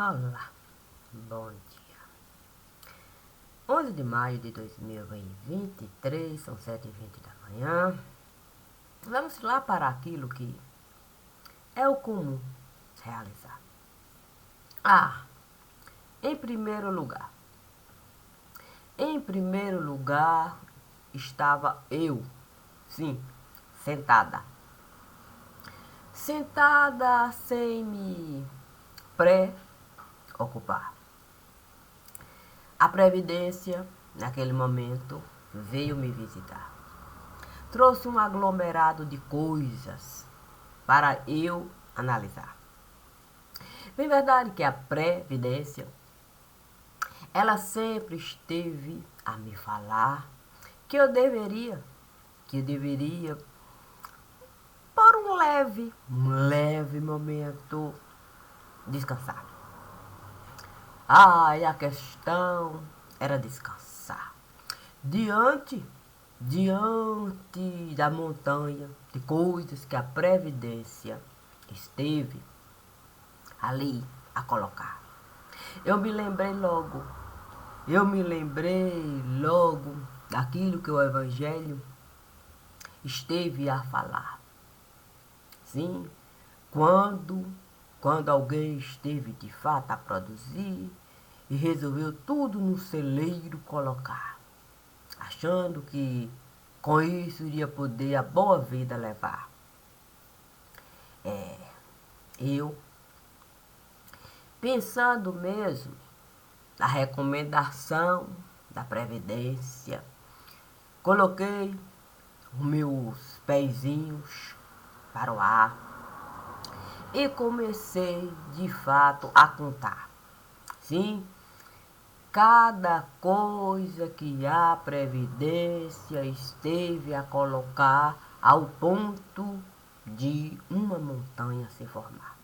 Olá, bom dia. 11 de maio de 2023, são 7h20 da manhã. Vamos lá para aquilo que é o comum realizar. Em primeiro lugar estava eu, sim, sentada. Sentada sem me preocupar. A Previdência, naquele momento, veio me visitar. Trouxe um aglomerado de coisas para eu analisar. Bem verdade que a Previdência, ela sempre esteve a me falar que eu deveria, por um leve momento, descansar. E a questão era descansar. Diante da montanha de coisas que a Previdência esteve ali a colocar. Eu me lembrei logo daquilo que o Evangelho esteve a falar. Sim, quando alguém esteve de fato a produzir e resolveu tudo no celeiro colocar, achando que com isso iria poder a boa vida levar. Eu, pensando mesmo na recomendação da Previdência, coloquei os meus pezinhos para o ar e comecei de fato a contar. Sim, cada coisa que a Previdência esteve a colocar ao ponto de uma montanha se formar.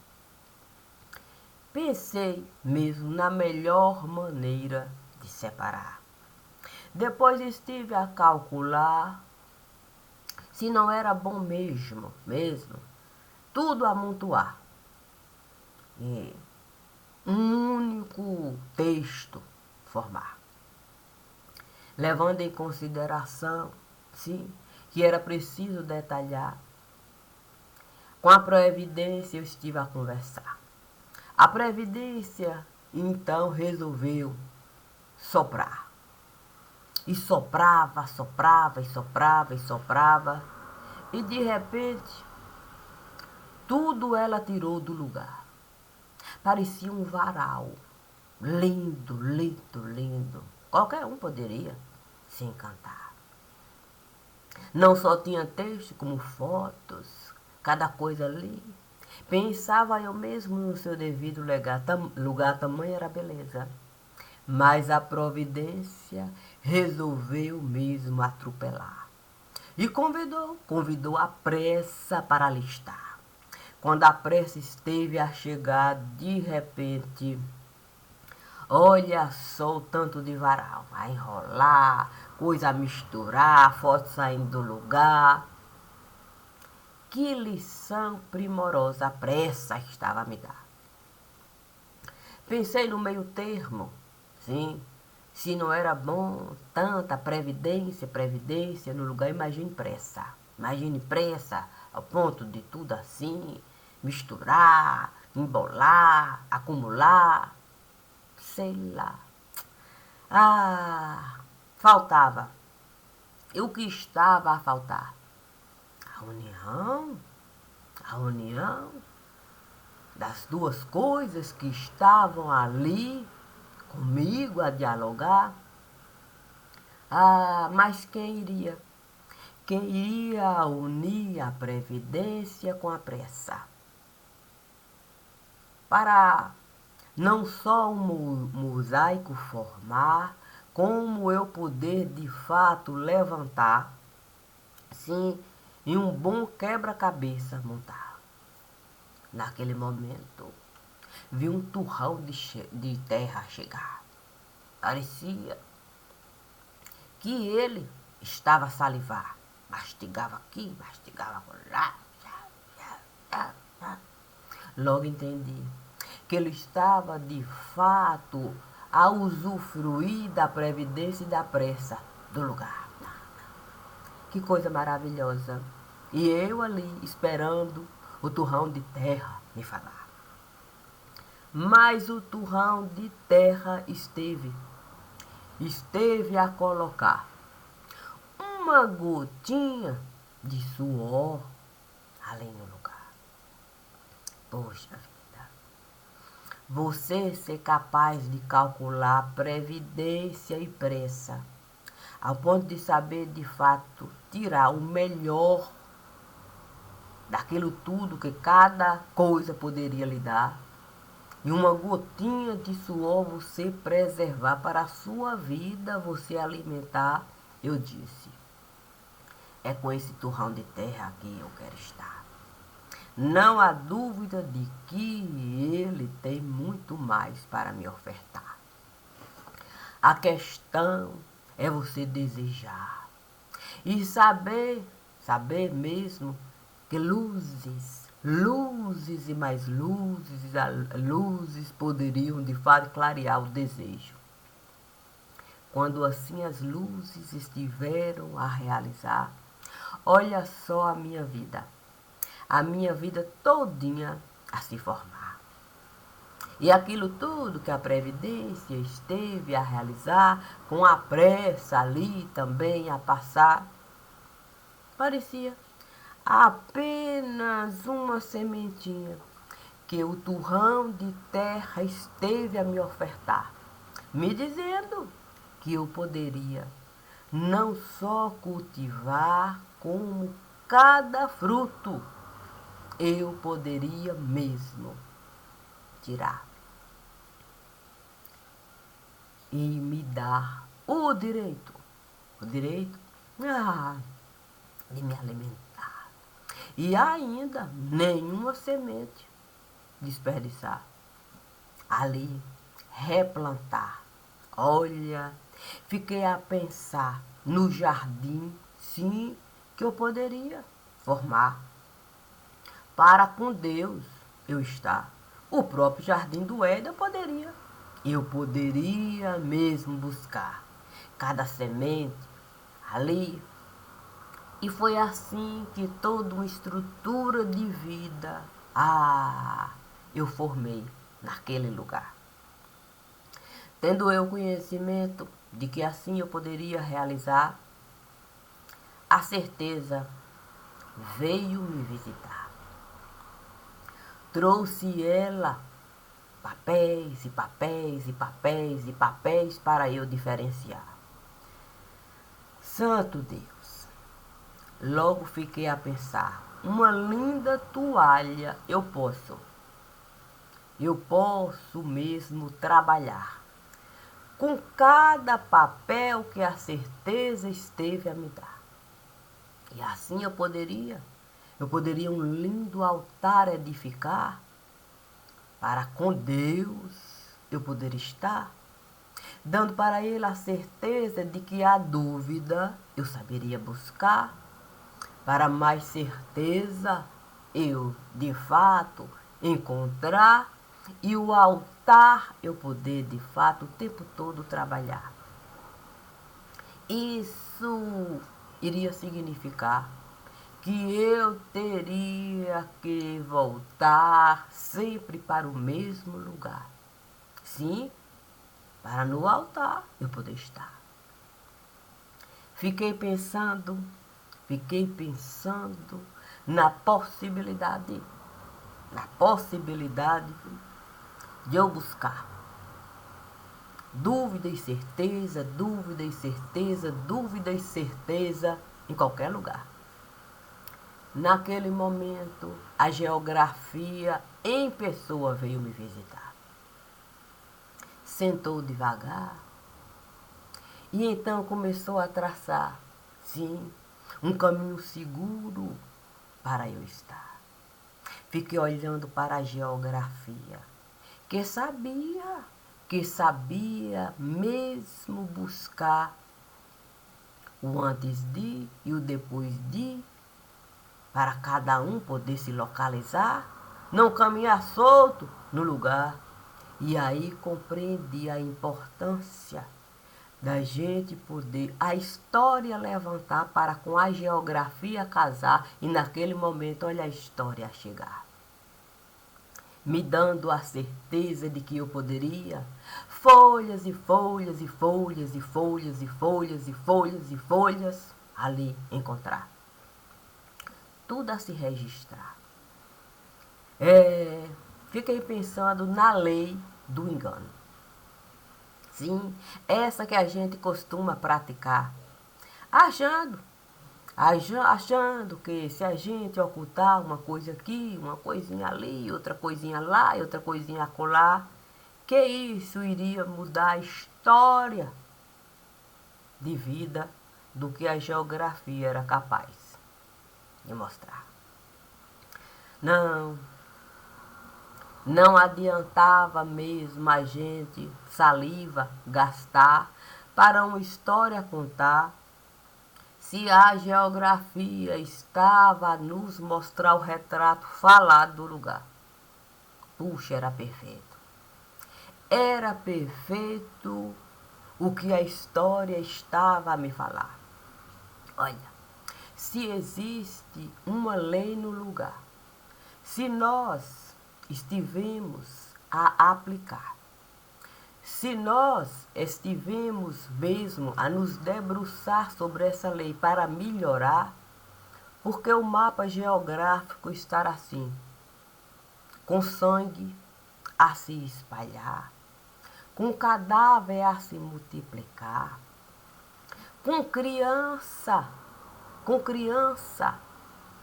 Pensei mesmo na melhor maneira de separar. Depois estive a calcular se não era bom mesmo, tudo amontoar e um único texto formar. Levando em consideração, sim, que era preciso detalhar. Com a Previdência eu estive a conversar. A Previdência, então, resolveu soprar. E soprava. E de repente, tudo ela tirou do lugar. Parecia um varal. Lindo. Qualquer um poderia se encantar. Não só tinha texto, como fotos, cada coisa ali. Pensava eu mesmo no seu devido lugar, tamanha era a beleza. Mas a Providência resolveu mesmo atropelar. E convidou a pressa para listar. Quando a pressa esteve a chegar, de repente, olha só o tanto de varal. A enrolar, coisa a misturar, foto saindo do lugar. Que lição primorosa a pressa estava a me dar. Pensei no meio termo, sim, se não era bom tanta previdência no lugar, imagine pressa ao ponto de tudo assim, misturar, embolar, acumular, sei lá. Faltava. E o que estava a faltar? A união das duas coisas que estavam ali comigo a dialogar. Mas quem iria? Quem iria unir a Previdência com a pressa? Para não só um mosaico formar, como eu poder de fato levantar, sim, e um bom quebra-cabeça montar. Naquele momento, vi um turrão de terra chegar. Parecia que ele estava a salivar. Mastigava aqui, mastigava lá. Logo entendi que ele estava de fato a usufruir da previdência e da pressa do lugar. Que coisa maravilhosa. E eu ali esperando o turrão de terra me falar. Mas o turrão de terra esteve a colocar uma gotinha de suor ali no lugar. Poxa vida, você ser capaz de calcular previdência e pressa, ao ponto de saber de fato tirar o melhor daquilo tudo que cada coisa poderia lhe dar, e uma gotinha de suor você preservar para a sua vida, você alimentar, eu disse, é com esse turrão de terra que eu quero estar. Não há dúvida de que ele tem muito mais para me ofertar. A questão é você desejar e saber mesmo que luzes e mais luzes poderiam de fato clarear o desejo. Quando assim as luzes estiveram a realizar, olha só a minha vida todinha a se formar. E aquilo tudo que a Previdência esteve a realizar, com a pressa ali também a passar, parecia apenas uma sementinha que o turrão de terra esteve a me ofertar, me dizendo que eu poderia não só cultivar, como cada fruto eu poderia mesmo tirar e me dar o direito de me alimentar e ainda nenhuma semente desperdiçar, ali replantar. Olha, fiquei a pensar no jardim, sim, que eu poderia formar para com Deus eu estar. O próprio jardim do Éden eu poderia mesmo buscar cada semente ali. E foi assim que toda uma estrutura de vida, eu formei naquele lugar. Tendo eu conhecimento de que assim eu poderia realizar, a certeza veio me visitar. Trouxe ela papéis e papéis e papéis e papéis para eu diferenciar. Santo Deus, logo fiquei a pensar, uma linda toalha eu posso mesmo trabalhar com cada papel que a certeza esteve a me dar. E assim eu poderia um lindo altar edificar, para com Deus eu poder estar, dando para ele a certeza de que a dúvida eu saberia buscar, para mais certeza eu de fato encontrar, e o altar eu poder de fato o tempo todo trabalhar. Isso iria significar que eu teria que voltar sempre para o mesmo lugar. Sim, para no altar eu poder estar. Fiquei pensando na possibilidade de eu buscar dúvida e certeza em qualquer lugar. Naquele momento, a geografia em pessoa veio me visitar. Sentou devagar e então começou a traçar, sim, um caminho seguro para eu estar. Fiquei olhando para a geografia, que sabia mesmo buscar o antes de e o depois de, para cada um poder se localizar, não caminhar solto no lugar. E aí compreendi a importância da gente poder a história levantar para com a geografia casar e naquele momento olha a história chegar. Me dando a certeza de que eu poderia folhas e folhas e folhas e folhas e folhas e folhas e folhas ali encontrar. Tudo a se registrar. Fiquei pensando na lei do engano. Sim, essa que a gente costuma praticar, achando que se a gente ocultar uma coisa aqui, uma coisinha ali, outra coisinha lá e outra coisinha acolá, que isso iria mudar a história de vida do que a geografia era capaz de mostrar. Não adiantava mesmo a gente saliva gastar para uma história contar se a geografia estava a nos mostrar o retrato falado do lugar. Puxa, era perfeito. Era perfeito o que a história estava a me falar. Olha, se existe uma lei no lugar, se nós estivemos a aplicar, se nós estivemos mesmo a nos debruçar sobre essa lei para melhorar, porque o mapa geográfico está assim, com sangue a se espalhar, com cadáver a se multiplicar, com criança,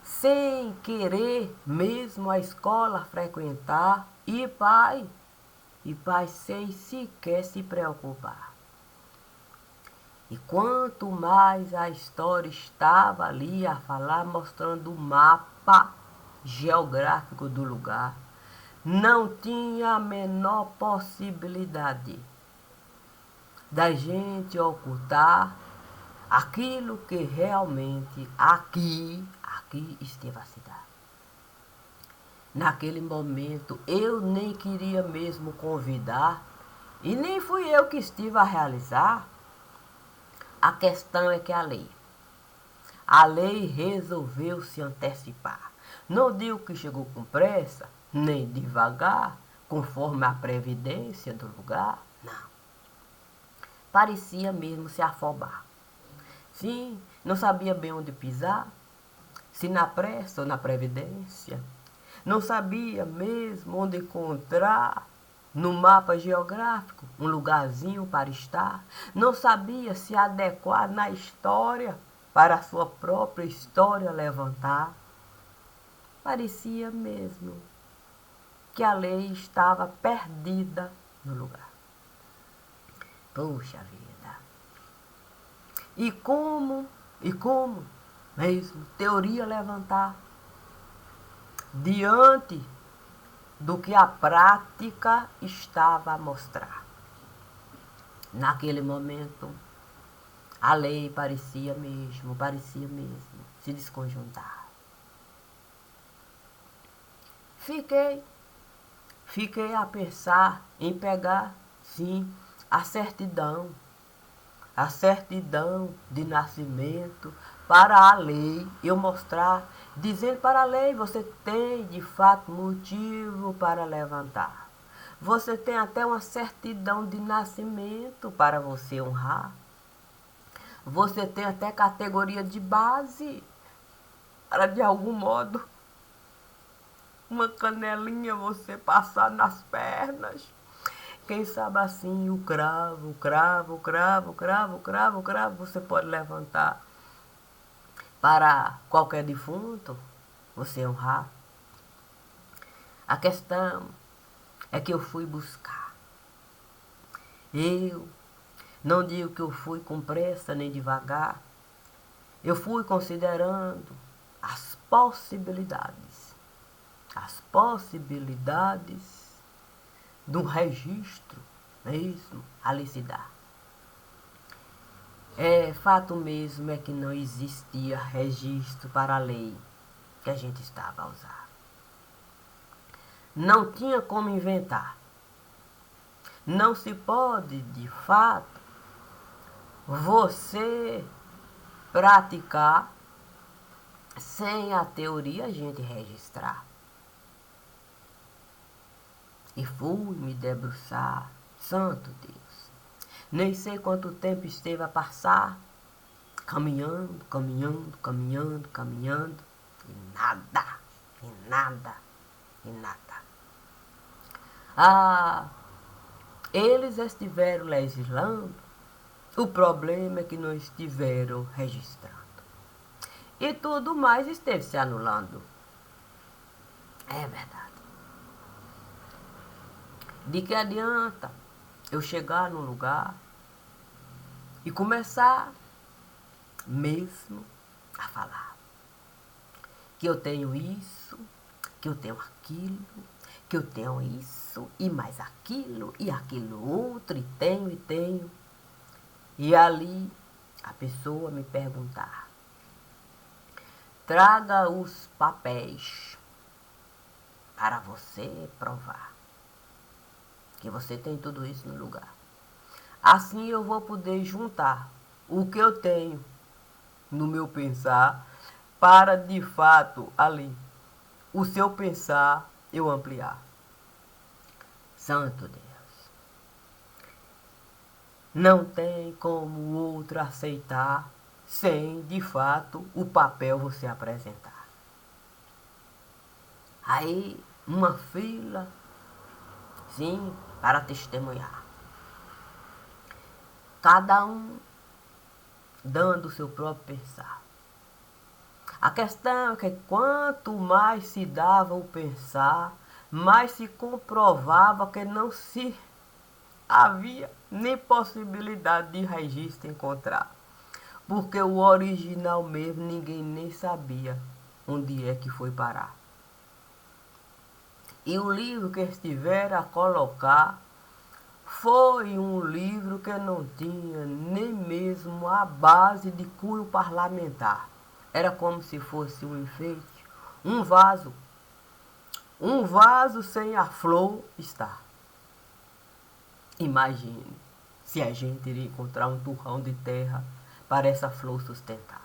sem querer mesmo a escola frequentar, e pai sem sequer se preocupar. E quanto mais a história estava ali a falar, mostrando o mapa geográfico do lugar, não tinha a menor possibilidade da gente ocultar aquilo que realmente aqui esteve a cidade. Naquele momento eu nem queria mesmo convidar e nem fui eu que estive a realizar. A questão é que a lei resolveu se antecipar. Não digo que chegou com pressa, nem devagar, conforme a previdência do lugar, não. Parecia mesmo se afobar. Sim, não sabia bem onde pisar, se na pressa ou na previdência. Não sabia mesmo onde encontrar no mapa geográfico um lugarzinho para estar. Não sabia se adequar na história para a sua própria história levantar. Parecia mesmo que a lei estava perdida no lugar. Puxa vida! E como mesmo teoria levantar diante do que a prática estava a mostrar. Naquele momento, a lei parecia mesmo se desconjuntar. Fiquei a pensar em pegar, sim, a certidão de nascimento para a lei, eu mostrar, dizendo para a lei, você tem de fato motivo para levantar. Você tem até uma certidão de nascimento para você honrar. Você tem até categoria de base para, de algum modo, uma canelinha você passar nas pernas. Quem sabe assim, o cravo, você pode levantar para qualquer defunto, você honrar. A questão é que eu fui buscar. Eu não digo que eu fui com pressa nem devagar. Eu fui considerando as possibilidades do registro mesmo ali se dá. Fato mesmo é que não existia registro para a lei que a gente estava a usar. não tinha como inventar. Não se pode, de fato, você praticar sem a teoria a gente registrar. E fui me debruçar, santo Deus. Nem sei quanto tempo esteve a passar, caminhando, caminhando, caminhando, caminhando, e nada, e nada, e nada. Ah, eles estiveram legislando, o problema é que não estiveram registrando. E tudo mais esteve se anulando. É verdade. De que adianta eu chegar num lugar e começar mesmo a falar que eu tenho isso, que eu tenho aquilo, que eu tenho isso e mais aquilo e aquilo outro, e tenho. E ali a pessoa me perguntar: traga os papéis para você provar que você tem tudo isso no lugar. Assim eu vou poder juntar o que eu tenho no meu pensar para de fato ali o seu pensar eu ampliar. Santo Deus. Não tem como o outro aceitar sem de fato o papel você apresentar. Aí uma fila, sim, para testemunhar. Cada um dando o seu próprio pensar. A questão é que quanto mais se dava o pensar, mais se comprovava que não se havia nem possibilidade de registro encontrar. Porque o original mesmo ninguém nem sabia onde é que foi parar. E o livro que estiveram a colocar foi um livro que não tinha nem mesmo a base de cunho parlamentar. Era como se fosse um enfeite, um vaso. Um vaso sem a flor está. Imagine se a gente iria encontrar um turrão de terra para essa flor sustentar.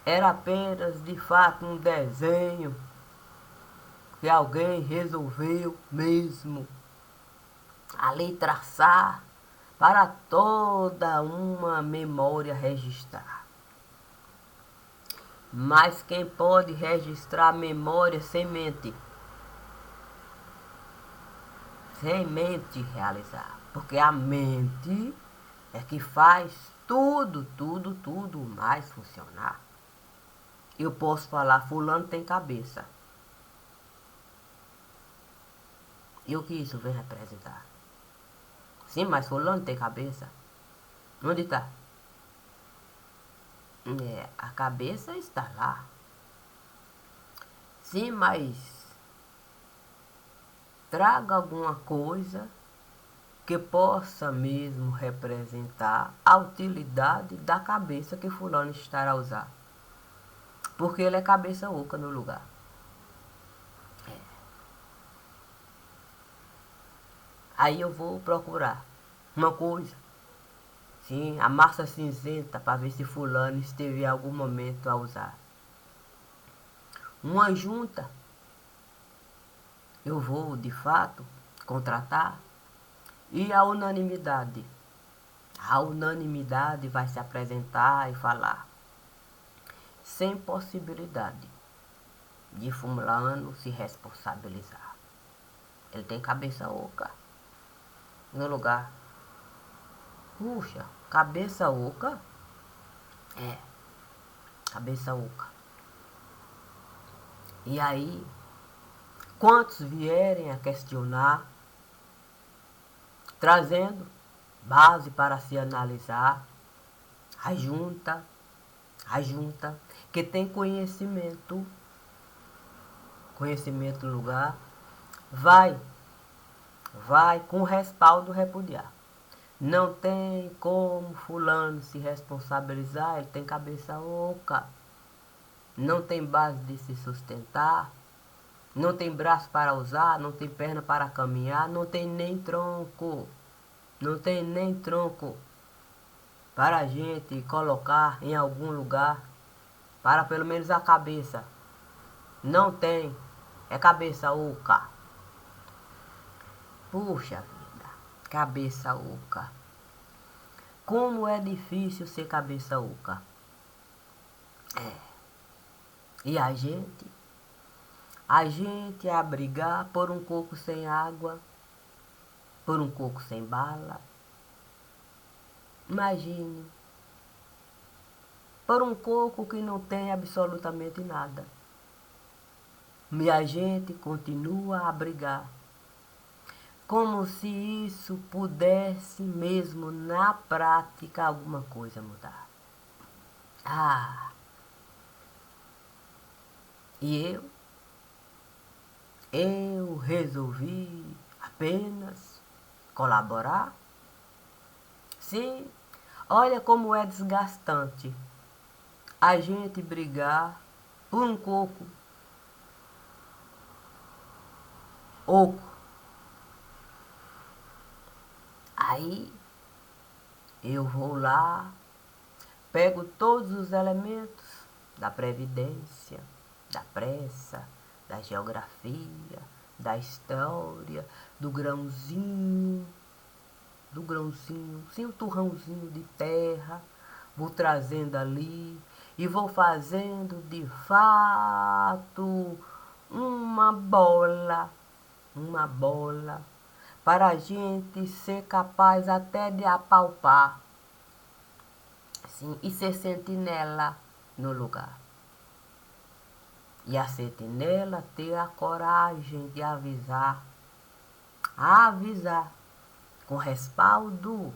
Era apenas, de fato, um desenho que alguém resolveu mesmo ali traçar para toda uma memória registrar. Mas quem pode registrar a memória sem mente? Sem mente realizar. Porque a mente é que faz tudo mais funcionar. Eu posso falar, fulano tem cabeça. E o que isso vem representar? Sim, mas fulano tem cabeça. Onde está? A cabeça está lá. Sim, mas traga alguma coisa que possa mesmo representar a utilidade da cabeça que fulano estará a usar. Porque ele é cabeça oca no lugar. Aí eu vou procurar uma coisa. Sim, a massa cinzenta para ver se fulano esteve em algum momento a usar. Uma junta. Eu vou, de fato, contratar. E a unanimidade. A unanimidade vai se apresentar e falar. Sem possibilidade de fulano se responsabilizar. Ele tem cabeça oca no lugar. Puxa, cabeça oca? É, cabeça oca. E aí, quantos vierem a questionar, trazendo base para se analisar, a junta, que tem conhecimento no lugar, vai com respaldo repudiar. Não tem como fulano se responsabilizar, ele tem cabeça oca. Não tem base de se sustentar. não tem braço para usar, não tem perna para caminhar, não tem nem tronco. Não tem nem tronco para a gente colocar em algum lugar, para pelo menos a cabeça. Não tem, é cabeça oca. Puxa vida, cabeça oca. Como é difícil ser cabeça oca. E a gente? A gente a brigar por um coco sem água, por um coco sem bala. Imagine, por um coco que não tem absolutamente nada. E a gente continua a brigar, como se isso pudesse mesmo na prática alguma coisa mudar. Ah, e eu resolvi apenas colaborar. Sim, olha como é desgastante a gente brigar por um coco oco. Aí eu vou lá, pego todos os elementos da previdência, da pressa, da geografia, da história, do grãozinho, sim, o turrãozinho de terra, vou trazendo ali e vou fazendo de fato uma bola, para a gente ser capaz até de apalpar, sim, e ser sentinela no lugar. E a sentinela ter a coragem de avisar, com respaldo,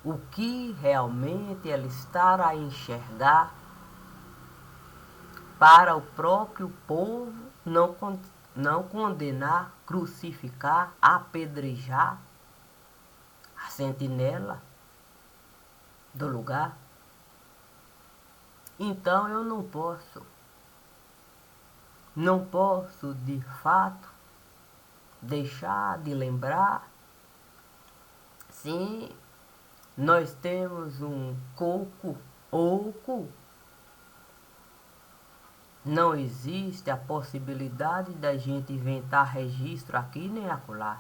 o que realmente ela está a enxergar, para o próprio povo não condenar, crucificar, apedrejar a sentinela do lugar. Então eu não posso de fato deixar de lembrar. Sim, nós temos um coco oco. Não existe a possibilidade da gente inventar registro aqui nem acolá.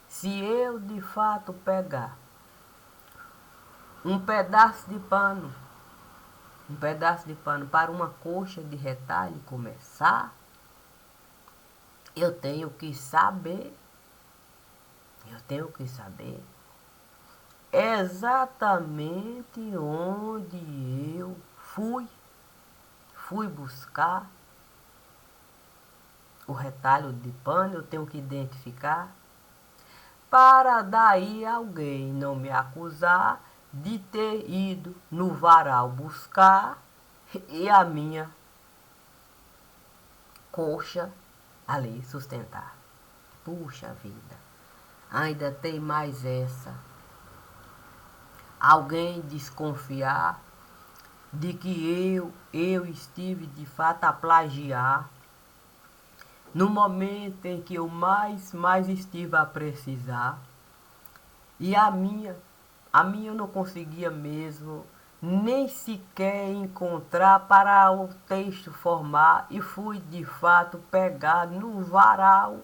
Se eu de fato pegar um pedaço de pano para uma coxa de retalho e começar, eu tenho que saber exatamente onde eu fui buscar o retalho de pano. Eu tenho que identificar, para daí alguém não me acusar de ter ido no varal buscar e a minha coxa ali sustentar. Puxa vida, ainda tem mais essa. Alguém desconfiar de que eu estive de fato a plagiar no momento em que eu mais estive a precisar, e a minha eu não conseguia mesmo nem sequer encontrar para o texto formar, e fui de fato pegar no varal,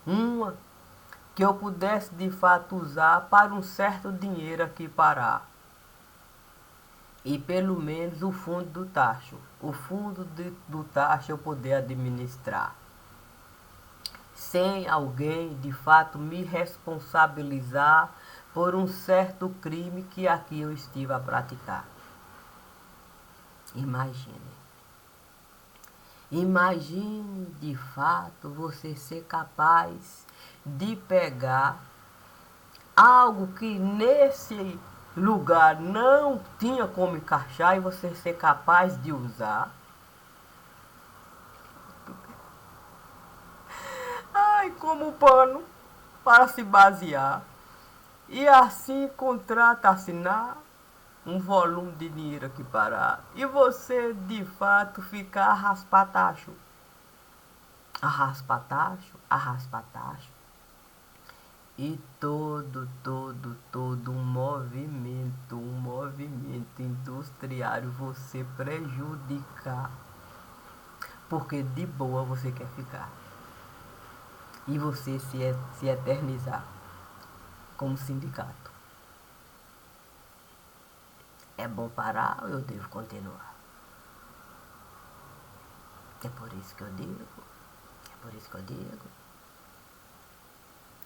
uma que eu pudesse de fato usar para um certo dinheiro aqui parar. E pelo menos o fundo do tacho. Do tacho eu poder administrar. Sem alguém de fato me responsabilizar por um certo crime que aqui eu estive a praticar. Imagine de fato você ser capaz de pegar algo que nesse lugar não tinha como encaixar e você ser capaz de usar. Ai, como pano para se basear. E assim contrato assinar um volume de dinheiro aqui parado e você de fato ficar arraspatacho, arraspatacho, arraspatacho e todo um movimento industriário você prejudicar, porque de boa você quer ficar e você se eternizar como sindicato. É bom parar ou eu devo continuar? É por isso que eu digo,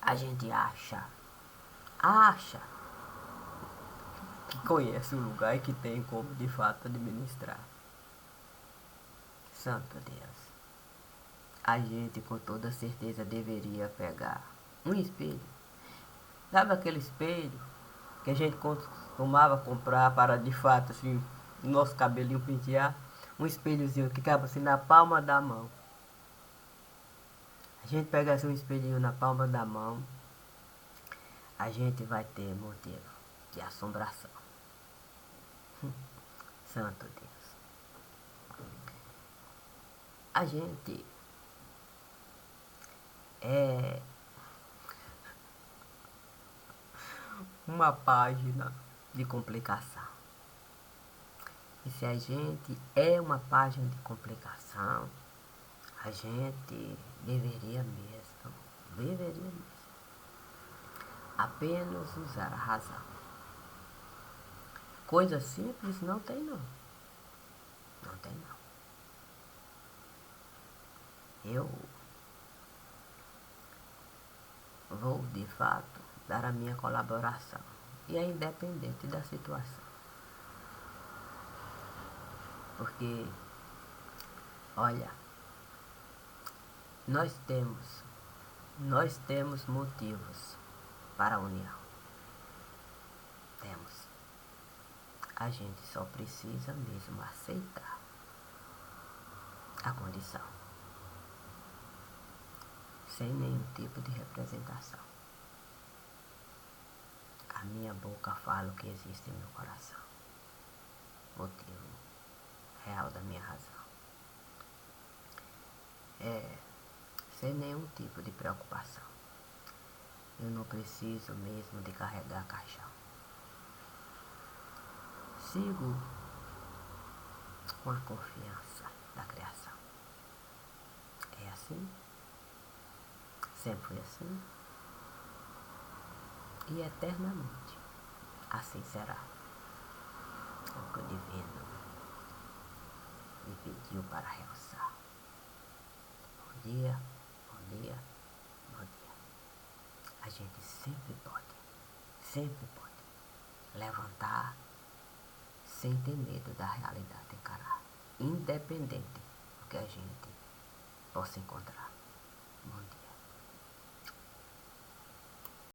a gente acha que conhece o lugar e que tem como de fato administrar. Santo Deus, a gente com toda certeza deveria pegar um espelho. Sabe aquele espelho que a gente costumava comprar para de fato assim, o nosso cabelinho pentear? Um espelhozinho que cabe assim na palma da mão. A gente pega assim um espelhinho na palma da mão, a gente vai ter motivo de assombração. Santo Deus. A gente é uma página de complicação. E se a gente é uma página de complicação, a gente deveria mesmo, apenas usar a razão. Coisa simples não tem não. Não tem não. Eu vou de fato dar a minha colaboração. E é independente da situação. Porque, olha, nós temos motivos para a união. Temos. A gente só precisa mesmo aceitar a condição. Sem nenhum tipo de representação. A minha boca fala o que existe em meu coração. Motivo real da minha razão. Sem nenhum tipo de preocupação. Eu não preciso mesmo de carregar caixão. Sigo com a confiança da criação. É assim, sempre foi assim, e eternamente assim será. O que o divino me pediu para realçar. Bom dia, bom dia, bom dia. A gente sempre pode levantar sem ter medo da realidade encarar, independente do que a gente possa encontrar. Bom dia.